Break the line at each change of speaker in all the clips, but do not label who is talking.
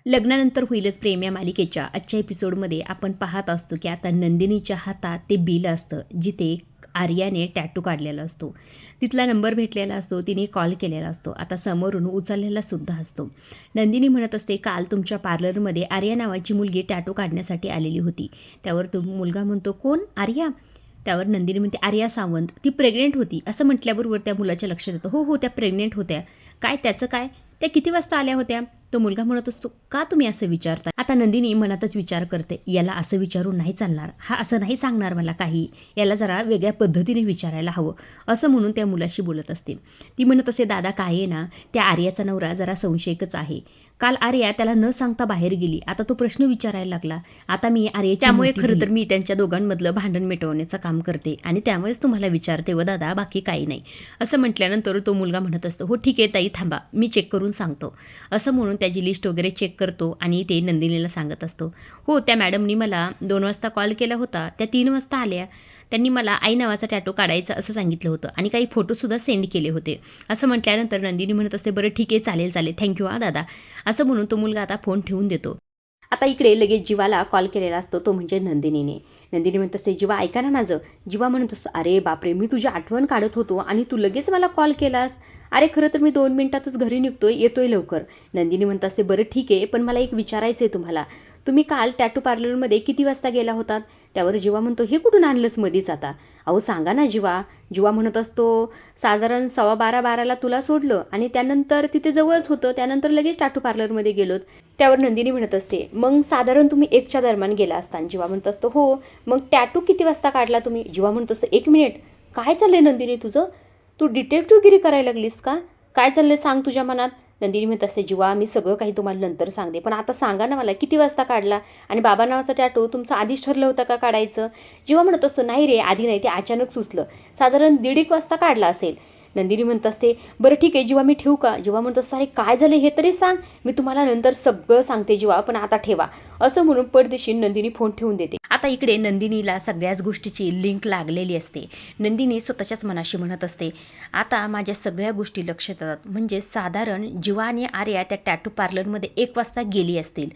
लग्नानंतर होईलच प्रेम या मालिकेच्या आजच्या एपिसोडमध्ये आपण पाहत असतो की आता नंदिनीच्या हातात ते बिल असतं जिथे आर्याने टॅटू काढलेला असतो. तिथला नंबर भेटलेला असतो, तिने कॉल केलेला असतो. आता समोरून उचललेला सुद्धा असतो. नंदिनी म्हणत असते, काल तुमच्या पार्लरमध्ये आर्या नावाची मुलगी टॅटू काढण्यासाठी आलेली होती. त्यावर तो मुलगा म्हणतो, कोण आर्या? त्यावर नंदिनी म्हणते, आर्या सावंत. ती प्रेग्नेंट होती असं म्हटल्याबरोबर त्या मुलाच्या लक्षात येतं, हो त्या प्रेग्नेंट होत्या. काय त्याचं काय? त्या किती वाजता आल्या होत्या? तो मुलगा म्हणत असतो, का तुम्ही असं विचारता? आता नंदिनी मनातच विचार करते, याला असं विचारून नाही चालणार, हा असं नाही सांगणार मला काही, याला जरा वेगळ्या पद्धतीने विचारायला हवं, असं म्हणून त्या मुलाशी बोलत असते. ती म्हणत असे, दादा काय आहे ना, त्या आर्याचा नवरा जरा संशयिकच आहे. काल आर्या त्याला न सांगता बाहेर गेली, आता तो प्रश्न विचारायला लागला. आता मी आर्याची त्यामुळे खरं तर मी त्यांच्या दोघांमधलं भांडण मिटवण्याचं काम करते आणि त्यामुळेच तुम्हाला विचारते व दादा, बाकी काही नाही. असं म्हटल्यानंतर तो मुलगा म्हणत असतो, हो ठीक आहे ताई, थांबा मी चेक करून सांगतो. असं म्हणून त्याची लिस्ट वगैरे चेक करतो आणि ते नंदिनीला सांगत असतो, हो त्या मॅडमनी मला 2 वाजता कॉल केला होता, त्या 3 वाजता आल्या. त्यांनी मला आई नावाचा टॅटू काढायचा असं सांगितलं होतं आणि काही फोटोसुद्धा सेंड केले होते. असं म्हटल्यानंतर नंदिनी म्हणत असते, बरं ठीक आहे, चालेल थँक्यू दादा. असं म्हणून तो मुलगा आता फोन ठेवून देतो. आता इकडे लगेच जीवाला कॉल केलेला असतो, तो म्हणजे नंदिनीने. नंदिनी म्हणत असते, जीवा ऐका ना माझं. जीवा म्हणत असतो, अरे बापरे, मी तुझी आठवण काढत होतो आणि तू लगेच मला कॉल केलास. अरे खरं तर मी 2 मिनिटातच घरी निघतोय, येतोय लवकर. नंदिनी म्हणत असते, बरं ठीक आहे, पण मला एक विचारायचं आहे तुम्हाला. तुम्ही काल टॅटू पार्लरमध्ये किती वाजता गेला होतात? त्यावर जीवा म्हणतो, हे कुठून आणलंस मधीच आता? अहो सांगा ना जीवा. जीवा म्हणत असतो, साधारण 12:15 तुला सोडलं आणि त्यानंतर तिथे जवळच होतं, त्यानंतर लगेच टॅटू पार्लरमध्ये गेलोत. त्यावर नंदिनी म्हणत असते, मग साधारण तुम्ही 1च्या दरम्यान गेला असता. जीवा म्हणत असतो, हो. मग टॅटू किती वाजता काढला तुम्ही? जीवा म्हणत असतो, 1 मिनिट. काय चाललंय नंदिनी तुझं? तू डिटेक्टिव्हगिरी करायला लागलीस का? काय चाललंय सांग तुझ्या मनात. नंदिनी म्हणत असते, जीवा मी सगळं काही तुम्हाला नंतर सांगते, पण आता सांगा ना मला, किती वाजता काढला? आणि बाबा नावाचा टॅटू तुमचं आधीच ठरलं होतं का काढायचं? जीवा म्हणत असतो, नाही रे, आधी नाही, ते अचानक सुचलं. साधारण 1:30 वाजता काढला असेल. नंदिनी म्हणत असते, बरं ठीक आहे जीवा, मी ठेवू का? जीवा म्हणत असतो, अरे काय झालं हे तरी सांग, मी तुम्हाला नंतर सगळं सांगते जीवा, पण आता ठेवा. असं म्हणून पडदेशी नंदिनी फोन ठेवून देते. आता इकडे नंदिनीला सगळ्याच गोष्टीची लिंक लागलेली असते. नंदिनी स्वतःच्याच मनाशी म्हणत असते, आता माझ्या सगळ्या गोष्टी लक्षात येतात. म्हणजे साधारण जीवा आणि आर्या त्या टॅटू पार्लरमध्ये 1 वाजता गेली असतील.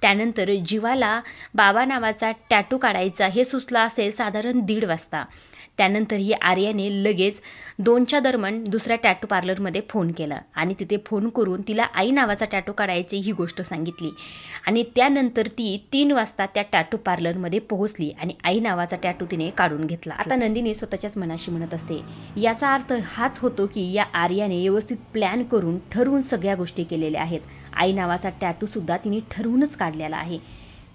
त्यानंतर जीवाला बाबा नावाचा टॅटू काढायचा हे सुचलं असेल साधारण 1:30 वाजता. त्यानंतर ही आर्याने लगेच 2च्या दरम्यान दुसऱ्या टॅटू पार्लरमध्ये फोन केला आणि तिथे फोन करून तिला आई नावाचा टॅटू काढायची ही गोष्ट सांगितली आणि त्यानंतर ती 3 वाजता त्या टॅटू पार्लरमध्ये पोहोचली आणि आई नावाचा टॅटू तिने काढून घेतला. आता नंदिनी स्वतःच्याच मनाशी म्हणत असते, याचा अर्थ हाच होतो की या आर्याने व्यवस्थित प्लॅन करून ठरवून सगळ्या गोष्टी केलेल्या आहेत. आई नावाचा टॅटूसुद्धा तिने ठरवूनच काढलेला आहे.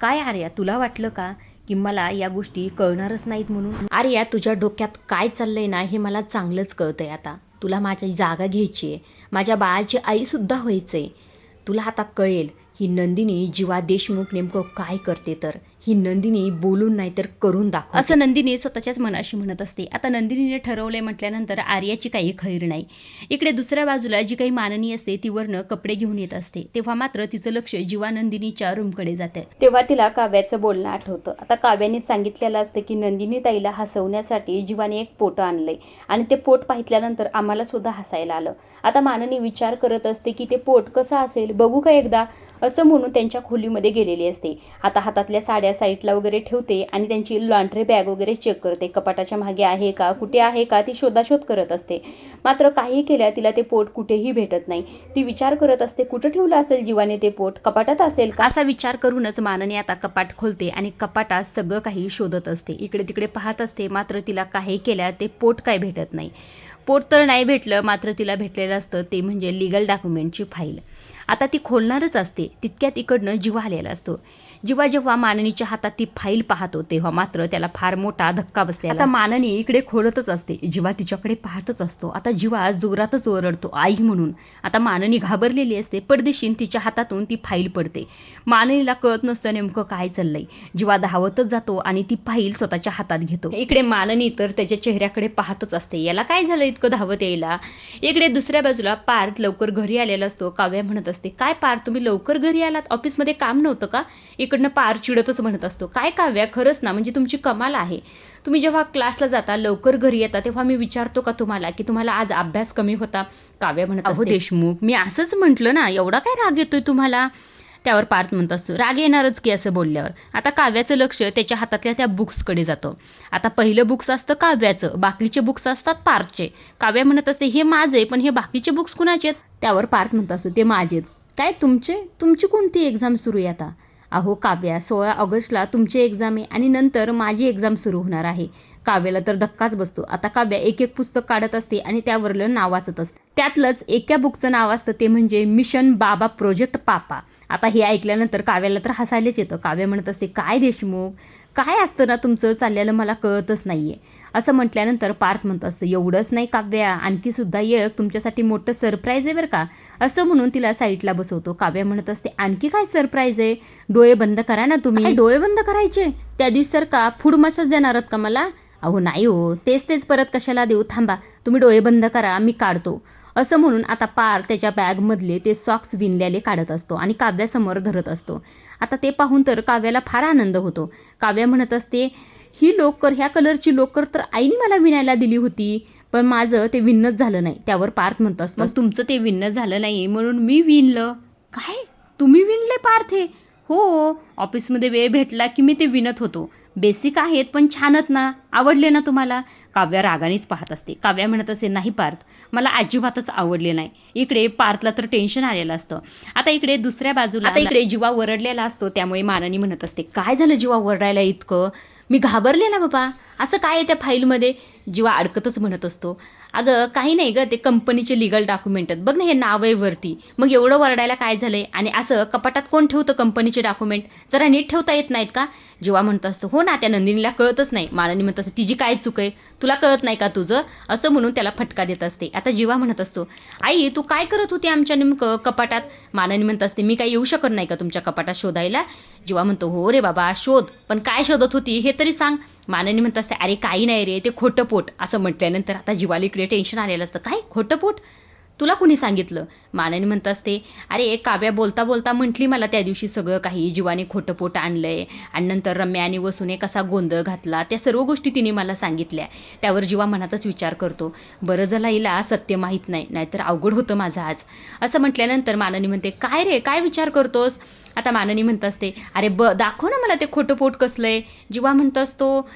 काय आर्या, तुला वाटलं का की मला या गोष्टी कळणारच नाहीत म्हणून? आर्या, तुझ्या डोक्यात काय चाललंय ना हे मला चांगलंच कळतंय. आता तुला माझी जागा घ्यायची आहे, माझ्या बाळाची आईसुद्धा व्हायचं आहे. तुला आता कळेल ही नंदिनी जीवा देशमुख नेमकं काय करते. तर ही नंदिनी बोलून नाही तर करून दाखव, असं नंदिनी स्वतःच्याच मनाशी म्हणत असते. आता नंदिनीने ठरवलंय म्हटल्यानंतर आर्याची काही खैर नाही. इकडे दुसऱ्या बाजूला जी काही माननी असते ती वरनं कपडे घेऊन येत असते. तेव्हा मात्र तिचं लक्ष जीवा नंदिनीच्या रूमकडे जाते. तेव्हा तिला काव्याचं बोलणं आठवतं. आता काव्याने सांगितलेलं असतं की नंदिनी ताईला हसवण्यासाठी जीवाने एक पोट आणलंय आणि ते पोट पाहिल्यानंतर आम्हाला सुद्धा हसायला आलं. आता माननी विचार करत असते की ते पोट कसं असेल, बघू का एकदा, असं म्हणून त्यांच्या खोलीमध्ये गेलेली असते. आता हातातल्या साड्या साईडला वगैरे ठेवते आणि त्यांची लॉन्ड्री बॅग वगैरे चेक करते. कपाटाच्या मागे आहे का, कुठे आहे का, ती शोधाशोध करत असते. मात्र काही केल्या तिला ते पोट कुठेही भेटत नाही. ती विचार करत असते, कुठं ठेवलं असेल जीवाने ते पोट, कपाटात असेल का, असा विचार करूनच माननी आता कपाट खोलते आणि कपाटात सगळं काही शोधत असते. इकडे तिकडे पाहत असते, मात्र तिला काही केल्या ते पोट काय भेटत नाही. पोट तर नाही भेटलं, मात्र तिला भेटलेलं असतं ते म्हणजे लिगल डॉक्युमेंटची फाईल. आता ती खोलणारच असते तितक्यात इकडनं जीवा आलेला असतो. जीवा जेव्हा माननीच्या हातात ती फाईल पाहतो तेव्हा मात्र त्याला फार मोठा धक्का बसलेला. आता माननी इकडे खोलतच असते, जीवा तिच्याकडे पाहतच असतो. आता जीवा जोरातच ओरडतो, आई म्हणून. आता माननी घाबरलेली असते. पडदेशीन तिच्या हातातून ती फाईल पडते. माननीला कळत नसतं नेमकं काय चाललंय. जीवा धावतच जातो आणि ती फाईल स्वतःच्या हातात घेतो. इकडे माननी तर त्याच्या चेहऱ्याकडे पाहतच असते, याला काय झालं इतकं धावत यायला. इकडे दुसऱ्या बाजूला पार्थ लवकर घरी आलेला असतो. काव्या म्हणत असते, काय पार्थ, तुम्ही लवकर घरी आलात, ऑफिसमध्ये काम नव्हतं का? इकडनं पार्थ चिडतच म्हणत असतो, काय काव्या, खरंच ना, म्हणजे तुमची कमाल आहे. तुम्ही जेव्हा क्लासला जाता लवकर घरी येता तेव्हा मी विचारतो का तुम्हाला की तुम्हाला आज अभ्यास कमी होता? काव्या म्हणत असते, अहो देशमुख, मी असंच म्हटलं ना, एवढा काय राग येतोय तुम्हाला? त्यावर पार्थ म्हणत असतो राग येणारच की असं बोलल्यावर. आता काव्याचं लक्ष त्याच्या हातातल्या त्या बुक्सकडे जातं. आता पहिलं बुक्स असतं काव्याचं, बाकीचे बुक्स असतात पार्थचे. काव्या म्हणत असते हे माझे, पण हे बाकीचे बुक्स कुणाचे आहेत? त्यावर पार्थ म्हणत असतो ते माझेत. काय तुमची कोणती एक्झाम सुरू आहे आता? अहो काव्या, 16 ऑगस्टला तुमची एक्झाम आहे आणि नंतर माझी एक्झाम सुरू होणार आहे. काव्याला तर धक्काच बसतो. आता काव्या एक एक पुस्तक काढत असते आणि त्यावरलं नाव वाचत असते. त्यातलंच एका बुकचं नाव असतं ते म्हणजे मिशन बाबा प्रोजेक्ट पापा. आता हे ऐकल्यानंतर काव्याला तर हसायलाच येतं. काव्या म्हणत असते काय देशमुख, काय असतं ना तुमचं चाललेलं मला कळतच नाही आहे. असं म्हटल्यानंतर पार्थ म्हणत असतं एवढंच नाही काव्या, आणखी सुद्धा एक तुमच्यासाठी मोठं सरप्राईज आहे बरं का, असं म्हणून तिला साईडला बसवतो. काव्या म्हणत असते आणखी काय सरप्राईज आहे? डोळे बंद करा ना तुम्ही. डोळे बंद करायचे? त्या दिवसारखा फूड मसाज देणार आहात का मला? अहो नाही हो, तेच परत कशाला देऊ, थांबा तुम्ही डोळे बंद करा, मी काढतो. असं म्हणून आता पार्थ त्याच्या बॅगमधले ते सॉक्स विणलेले काढत असतो आणि काव्यासमोर धरत असतो. आता ते पाहून तर काव्याला फार आनंद होतो. काव्या म्हणत असते ही लोकर, ह्या कलरची लोकर तर आईने मला विणायला दिली होती, पण माझं ते विणणंच झालं नाही. त्यावर पार्थ म्हणत असतो मग तुमचं ते विणणं झालं नाही म्हणून मी विणलं. काय तुम्ही विणले पार्थ हे? हो, ऑफिसमध्ये वेळ भेटला की मी ते विणत होतो. बेसिक आहेत पण छानच ना, आवडले ना तुम्हाला? काव्या रागानेच पाहत असते. काव्या म्हणत असे नाही पार्थ, मला अजिबातच आवडले नाही. इकडे पार्थला तर टेन्शन आलेलं असतं. आता इकडे दुसऱ्या बाजूला आता इकडे जीवा वरडलेला असतो. त्यामुळे मानानी म्हणत असते काय झालं जीवा वरडायला इतकं? मी घाबरले ना बाबा, असं काय आहे त्या फाईलमध्ये? जीवा अडकतच म्हणत असतो अगं काही नाही गं, ते कंपनीचे लिगल डॉक्युमेंट आहेत बघ ना, हे नाव आहे वरती, मग एवढं वरडायला काय झालंय? आणि असं कपाटात कोण ठेवतं कंपनीचे डॉक्युमेंट? जरा नीट ठेवता येत नाहीत का? जेव्हा म्हणत असतो हो ना, त्या नंदिनीला कळतच नाही. मानानी म्हणत असते तिची काय चूक आहे, तुला कळत नाही का तुझं? असं म्हणून त्याला फटका देत असते. आता जीवा म्हणत असतो आई तू काय करत होती आमच्या नेमकं कपाटात? मानानी म्हणत असते मी काय येऊ शकत नाही का तुमच्या कपाटात शोधायला? जीवा म्हणतो हो रे बाबा शोध, पण काय शोधत होती हे तरी सांग. मानानी म्हणत असते अरे काही नाही रे, ते खोटं पोट. असं म्हटल्यानंतर आता जीवाला इकडे टेन्शन आलेलं असतं. काय खोटं पोट? तुला कुणी सांगितलं? मानानी म्हणत असते अरे काव्या बोलता बोलता म्हटली मला त्या दिवशी सगळं काही, जीवाने खोटं पोट आणलंय आणि नंतर रम्या आणि वसूने कसा गोंधळ घातला, त्या सर्व गोष्टी तिने मला सांगितल्या. त्यावर जीवा मनातच विचार करतो बरं झालं हिला सत्य माहीत नाही, नाहीतर अवघड होतं माझं आज. असं म्हटल्यानंतर मानानी म्हणते काय रे काय विचार करतोस? आता मानानी म्हणत असते अरे दाखव ना मला ते खोटं पोट कसलं आहे. जीवा म्हणत असतो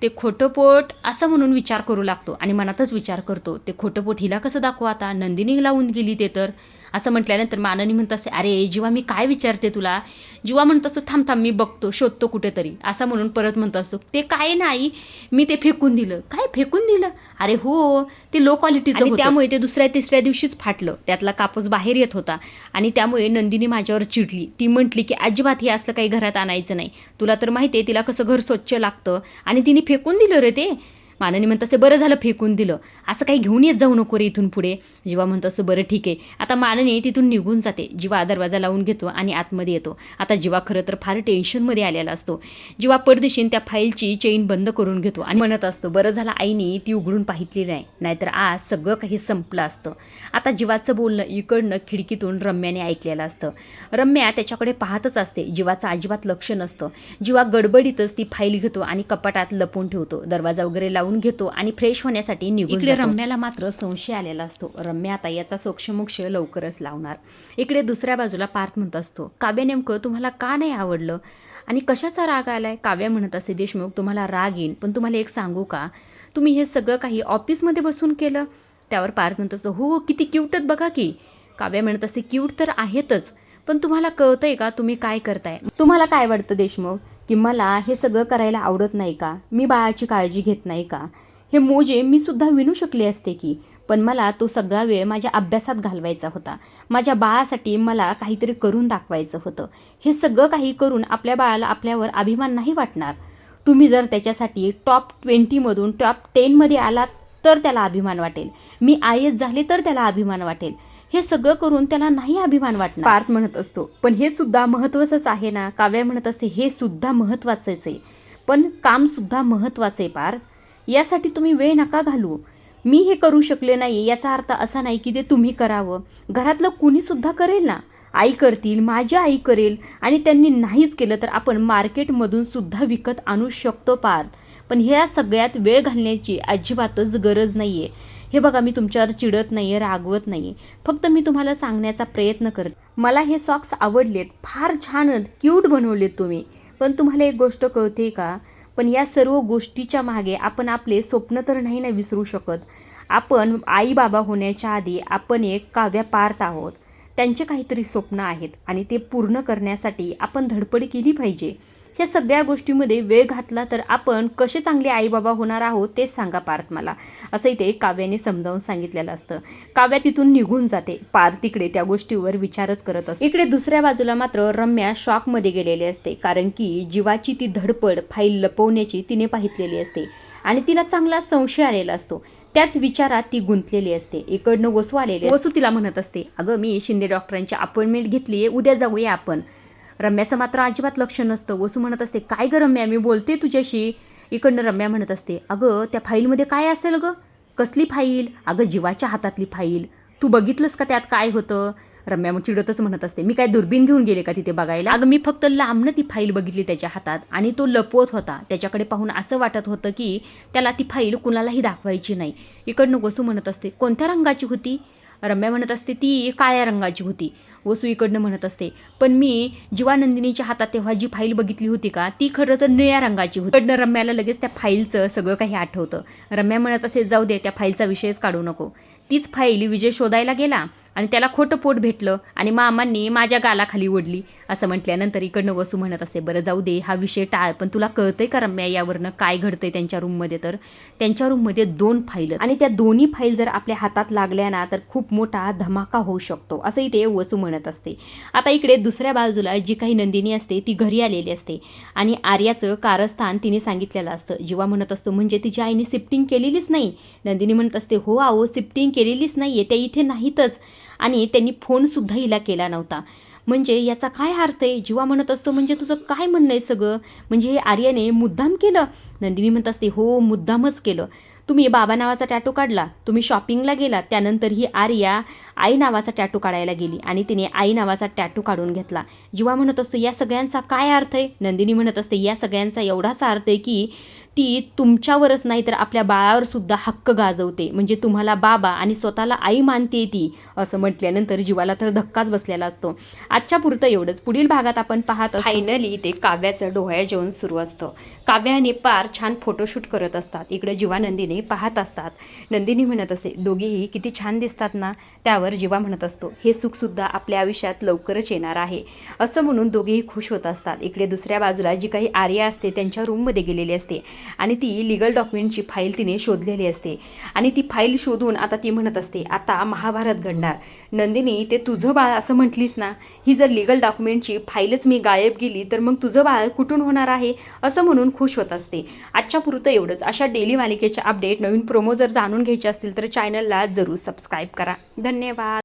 ते खोटं पोट असं म्हणून विचार करू लागतो आणि मनातच विचार करतो ते खोटं पोट हिला कसं दाखवू आता, नंदिनी लावून गेली ते तर. असं म्हटल्यानंतर मानानी म्हणत असते अरे जीवा मी काय विचारते तुला? जीवा म्हणत असतो थांब मी बघतो शोधतो कुठेतरी. असं म्हणून परत म्हणत असतो ते काय नाही, मी ते फेकून दिलं. काय फेकून दिलं? अरे हो, ते लो क्वालिटीचं होतं, त्यामुळे ते दुसऱ्या तिसऱ्या दिवशीच फाटलं, त्यातला कापूस बाहेर येत होता आणि त्यामुळे नंदिनी माझ्यावर चिडली. ती म्हटली की अजिबात हे असलं काही घरात आणायचं नाही, तुला तर माहिती आहे तिला कसं घर स्वच्छ लागतं, आणि तिने फेकून दिलं रे ते. मानानी म्हणत असते बरं झालं फेकून दिलं, असं काही घेऊन येत जाऊ नको रे इथून पुढे. जीवा म्हणत असतो बरं ठीक आहे. आता मानाने तिथून निघून जाते. जीवा दरवाजा लावून घेतो आणि आतमध्ये येतो. आता जीवा खरं तर फार टेन्शनमध्ये आलेला असतो. जीवा पडदेशीन त्या फाईलची चेन बंद करून घेतो आणि म्हणत असतो बरं झालं आईने ती उघडून पाहितली नाही, नाहीतर आज सगळं काही संपलं असतं. आता जीवाचं बोलणं इकडनं खिडकीतून रम्याने ऐकलेलं असतं. रम्या त्याच्याकडे पाहतच असते. जीवाचं अजिबात लक्ष नसतं. जीवा गडबडीतच ती फाईल घेतो आणि कपाटात लपवून ठेवतो. दरवाजा वगैरे लावून घेतो आणि फ्रेश होण्यासाठी निघून इकडे रम्याला मात्र संशय आलेला असतो. रम्या आता याचा सोक्षमोक्ष लवकरच लावणार. इकडे दुसऱ्या बाजूला पार्थ म्हणत असतो काव्या नेमकं तुम्हाला का नाही आवडलं आणि कशाचा राग आलाय? काव्या म्हणत असते देशमुख तुम्हाला राग येईन, पण तुम्हाला एक सांगू का, तुम्ही हे सगळं काही ऑफिसमध्ये बसून केलं. त्यावर पार्थ म्हणत असतो हो किती क्यूटच बघा की. काव्या म्हणत असते क्यूट तर आहेतच, पण तुम्हाला कळतंय का तुम्ही काय करताय? तुम्हाला काय वाटतं देशमुख की मला हे सगळं करायला आवडत नाही का? मी बाळाची काळजी घेत नाही का? हे मोजे मी सुद्धा विणू शकले असते की, पण मला तो सगळा वेळ माझ्या अभ्यासात घालवायचा होता. माझ्या बाळासाठी मला काहीतरी करून दाखवायचं होतं. हे सगळं काही करून आपल्या बाळाला आपल्यावर अभिमान नाही वाटणार? तुम्ही जर त्याच्यासाठी टॉप 20मधून टॉप 10मध्ये आलात तर त्याला अभिमान वाटेल. मी IAS झाले तर त्याला अभिमान वाटेल. हे सगळं करून त्याला नाही अभिमान वाटणार. पार्थ म्हणत असतो पण हे सुद्धा महत्त्वाचंच आहे ना. काव्या म्हणत असते हे सुद्धा महत्त्वाचंच आहे, पण कामसुद्धा महत्त्वाचं आहे पार्थ. यासाठी तुम्ही वेळ नका घालू. मी हे करू शकले नाही याचा अर्थ असा नाही की ते तुम्ही करावं. घरातलं कुणीसुद्धा करेल ना. आई करतील, माझी आई करेल, आणि त्यांनी नाहीच केलं तर आपण मार्केटमधून सुद्धा विकत आणू शकतो पार्थ. पण ह्या सगळ्यात वेळ घालण्याची अजिबातच गरज नाही आहे. हे बघा, मी तुमच्यावर चिडत नाही आहे, रागवत नाही आहे, फक्त मी तुम्हाला सांगण्याचा प्रयत्न करते. मला हे सॉक्स आवडलेत, फार छान क्यूट बनवलेत तुम्ही. पण तुम्हाला एक गोष्ट कळते का? पण या सर्व गोष्टीच्या मागे आपण आपले स्वप्न तर नाही ना विसरू शकत. आपण आई बाबा होण्याच्या आधी आपण एक काव्या पार्थ आहोत. त्यांचे काहीतरी स्वप्न आहेत आणि ते पूर्ण करण्यासाठी आपण धडपड केली पाहिजे. ह्या सगळ्या गोष्टीमध्ये वेळ घातला तर आपण कसे चांगले आईबाबा होणार आहोत तेच सांगा पार्थ मला, असं इथे काव्याने समजावून सांगितलेलं असतं. काव्या तिथून निघून जाते. पार्थ तिकडे त्या गोष्टीवर विचारच करत असतो. इकडे दुसऱ्या बाजूला मात्र रम्या शॉकमध्ये गेलेली असते, कारण की जीवाची ती धडपड फाईल लपवण्याची तिने पाहितलेली असते आणि तिला चांगला संशय आलेला असतो. त्याच विचारात ती गुंतलेली असते. इकडनं वसू आलेली. वसू तिला म्हणत असते, अगं मी शिंदे डॉक्टरांची अपॉइंटमेंट घेतली आहे, उद्या जाऊया आपण. रम्याचं मात्र अजिबात लक्ष नसतं. वसू म्हणत असते, काय गं रम्या, मी बोलते तुझ्याशी. इकडनं रम्या म्हणत असते, अगं त्या फाईलमध्ये काय असेल गं? कसली फाईल? अगं जीवाच्या हातातली फाईल. तू बघितलंस का त्यात काय होतं? रम्या मग चिडतच म्हणत असते, मी काय दुर्बीन घेऊन गेले का तिथे बघायला? अगं मी फक्त लांबनं ती फाईल बघितली त्याच्या हातात आणि तो लपवत होता. त्याच्याकडे पाहून असं वाटत होतं की त्याला ती फाईल कुणालाही दाखवायची नाही. इकडनं वसू म्हणत असते, कोणत्या रंगाची होती? रम्या म्हणत असते, ती काळ्या रंगाची होती. वसू इकडनं म्हणत असते, पण मी जीवानंदिनीच्या हातात तेव्हा जी फाईल बघितली होती का ती खरं तर निळ्या रंगाची होती. इकडनं रम्याला लगेच त्या फाईलचं सगळं काही आठवतं. रम्या म्हणत असे, जाऊ दे, त्या फाईलचा विषयच काढू नको. तीच फाईल विजय शोधायला गेला आणि त्याला खोटं पोट भेटलं आणि मामांनी माझ्या गालाखाली ओढली असं म्हटल्यानंतर इकडनं वसू म्हणत असते, बरं जाऊ दे, हा विषय टाळ, पण तुला कळतंय का रम्या यावरनं काय घडतंय त्यांच्या रूममध्ये? तर त्यांच्या रूममध्ये 2 फाईल आणि त्या दोन्ही फाईल जर आपल्या हातात लागल्या ना तर खूप मोठा धमाका होऊ शकतो असं इथे वसू म्हणत असते. आता इकडे दुसऱ्या बाजूला जी काही नंदिनी असते ती घरी आलेली असते आणि आर्याचं कारस्थान तिने सांगितलेलं असतं. जीवा म्हणत असतो, म्हणजे तिच्या आईने शिफ्टिंग केलेलीच नाही? नंदिनी म्हणत असते, हो आहो, शिफ्टिंग केलेलीच नाही आहे, त्या इथे नाहीतच आणि त्यांनी फोनसुद्धा हिला केला नव्हता. म्हणजे याचा काय अर्थ आहे? जीवा म्हणत असतो, म्हणजे तुझं काय म्हणणं आहे सगळं? म्हणजे हे आर्याने मुद्दाम केलं? नंदिनी म्हणत असते, हो मुद्दामच केलं. तुम्ही बाबा नावाचा टॅटू काढला, तुम्ही शॉपिंगला गेला, त्यानंतर ही आर्या आई नावाचा टॅटू काढायला गेली आणि तिने आई नावाचा टॅटू काढून घेतला. जीवा म्हणत असतो, या सगळ्यांचा काय अर्थ आहे? नंदिनी म्हणत असते, या सगळ्यांचा एवढाच अर्थ आहे की ती तुमच्यावरच नाही तर आपल्या बाळावर सुद्धा हक्क गाजवते, म्हणजे तुम्हाला बाबा आणि स्वतःला आई मानते ती, असं म्हटल्यानंतर जीवाला तर धक्काच बसलेला असतो. आजच्या पुरतं एवढंच. पुढील भागात आपण पाहत असतो फायनली ते काव्याचं डोहाळे जेवण सुरू असतं. काव्या आणि पार छान फोटोशूट करत असतात. इकडे जीवा नंदिनी पाहत असतात. नंदिनी म्हणत असे, दोघेही किती छान दिसतात ना? त्यावर जीवा म्हणत असतो, हे सुखसुद्धा आपल्या आयुष्यात लवकरच येणार आहे, असं म्हणून दोघेही खुश होत असतात. इकडे दुसऱ्या बाजूला जी काही आर्या असते त्यांच्या रूममध्ये गेलेली असते आणि ती लिगल डॉक्युमेंटची फाईल तिने शोधलेली असते आणि ती फाईल शोधून आता ती म्हणत असते, आता महाभारत घडणार. नंदिनी, ते तुझं बाळ असं म्हटलीस ना, ही जर लिगल डॉक्युमेंटची फाईलच मी गायब गेली तर मग तुझं बाळ कुठून होणार आहे, असं म्हणून खुश होत असते. आजच्या पुरतं एवढंच. अशा डेली मालिकेचे अपडेट, नवीन प्रोमो जर जाणून घ्यायचे असतील तर चॅनलला जरूर सबस्क्राईब करा. धन्यवाद.